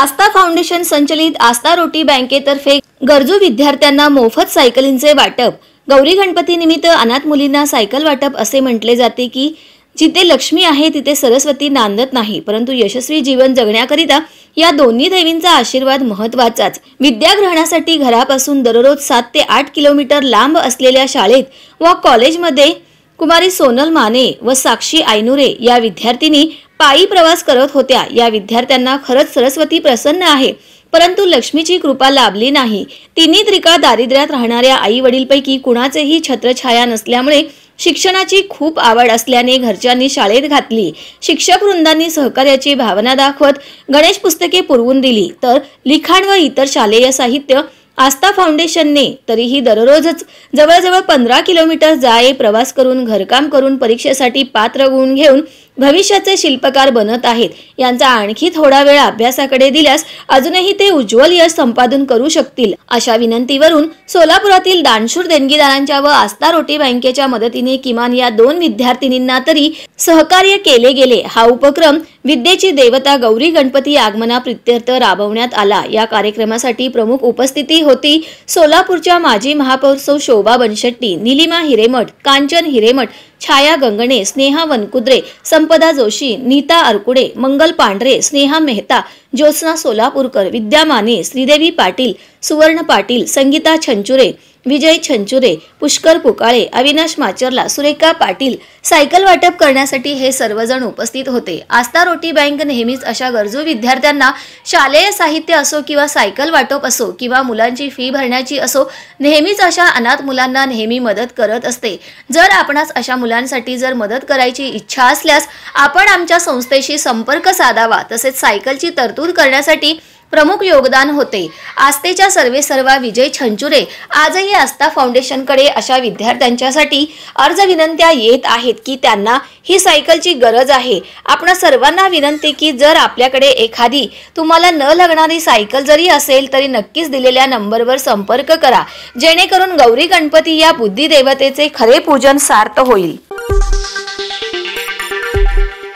आस्था foundation संचलित आस्था रोटी बँकेतर्फे गरजू विद्यार्थ्यांना मोफत सायकलींचे वाटप। गौरी गणपती निमित्त अनाथ मुलींना सायकल वाटप। असे म्हटले जाते की जिथे लक्ष्मी आहे तिथे सरस्वती नांदत नाही, परंतु यशस्वी जीवन जगण्याकरिता या दोन्ही देवींचा आशीर्वाद महत्त्वाचाच। विद्या ग्रहणासाठी घरापासून दररोज 7 ते 8 किलोमीटर लांब असलेल्या शाळेत व कॉलेजमध्ये कुमारी सोनल माने व साक्षी आयनुरे या विद्यार्थिनी पायी प्रवास करत होत्या। या विद्यार्थ्यांना खरंच सरस्वती प्रसन्न आहे, परंतु लक्ष्मीची कृपा लाभली नाही। तिन्ही त्रिकाळ दारिद्र्यात राहणाऱ्या आई वडीलपैकी कुणाचेही छत्रछाया नसल्यामुळे शिक्षणाची खूप आवड असल्याने घरच्यांनी शाळेत घातली। शिक्षक वृंदांनी सहकार्याची भावना दाखवत गणेश पुस्तके पुरवून दिली, तर लिखाण व इतर शालेय साहित्य आस्था फाउंडेशनने तरीही दररोजच जवळजवळ 15 किलोमीटर जाये प्रवास करून घरकाम करून परीक्षेसाठी पात्र गुण घेऊन भविष्याचे शिल्पकार बनत आहेत। यांचा आणखी थोडा वेळ अभ्यासाकडे दिल्यास अजूनही ते उज्ज्वल यश संपादन करू शकतील, अशा विनंतीवरून सोलापुरातील दानशूर देणगीदारांच्या व आस्था रोटी बँकेच्या मदतीने किमान या 2 विद्यार्थिनींना तरी सहकार्य केले गेले। हा उपक्रम विद्येची देवता गौरी गणपती आगमनाप्रित्यर्थ राबवण्यात आला। या कार्यक्रमासाठी प्रमुख उपस्थिती होती सोलापूरच्या माजी महापौर सौ शोभा बनशेट्टी, निलिमा हिरेमठ, कांचन हिरेमठ, छाया गंगणे, स्नेहा वनकुद्रे, संपदा जोशी, नीता अरकुडे, मंगल पांढरे, स्नेहा मेहता, ज्योत्स्ना सोलापूरकर, विद्या माने, श्रीदेवी पाटील, सुवर्ण पाटील, संगीता छंचुरे, विजय छंचुरे, पुष्कर पुकाळे, अविनाश माचरला, सुरेखा पाटील। सायकल वाटप करण्यासाठी हे सर्वजण उपस्थित होते। आस्था रोटी बँक नेहमीच अशा गरजू विद्यार्थ्यांना शालेय साहित्य असो किंवा सायकल वाटप असो किंवा मुलांची फी भरण्याची असो, नेहमीच अशा अनाथ मुलांना नेहमी मदत करत असते। जर आपणास अशा मुलांसाठी जर मदत करायची इच्छा असल्यास आपण आमच्या संस्थेशी संपर्क साधावा। तसेच सायकलची तरतूद करण्यासाठी प्रमुख योगदान होते। आस्थेच्या सर्वेसर्वा विजय छंचुरे आजही आस्था फाउंडेशनकडे अशा विद्यार्थ्यांच्यासाठी अर्ज विनंत्या येत आहेत की त्यांना ही सायकलची गरज आहे। आपण सर्वांना विनंती की जर आपल्याकडे एखादी तुम्हाला न लागणारी सायकल जरी असेल तरी नक्कीच दिलेल्या नंबरवर संपर्क करा, जेणेकरून गौरी गणपती या बुद्धी देवतेचे खरे पूजन सार्थ होईल।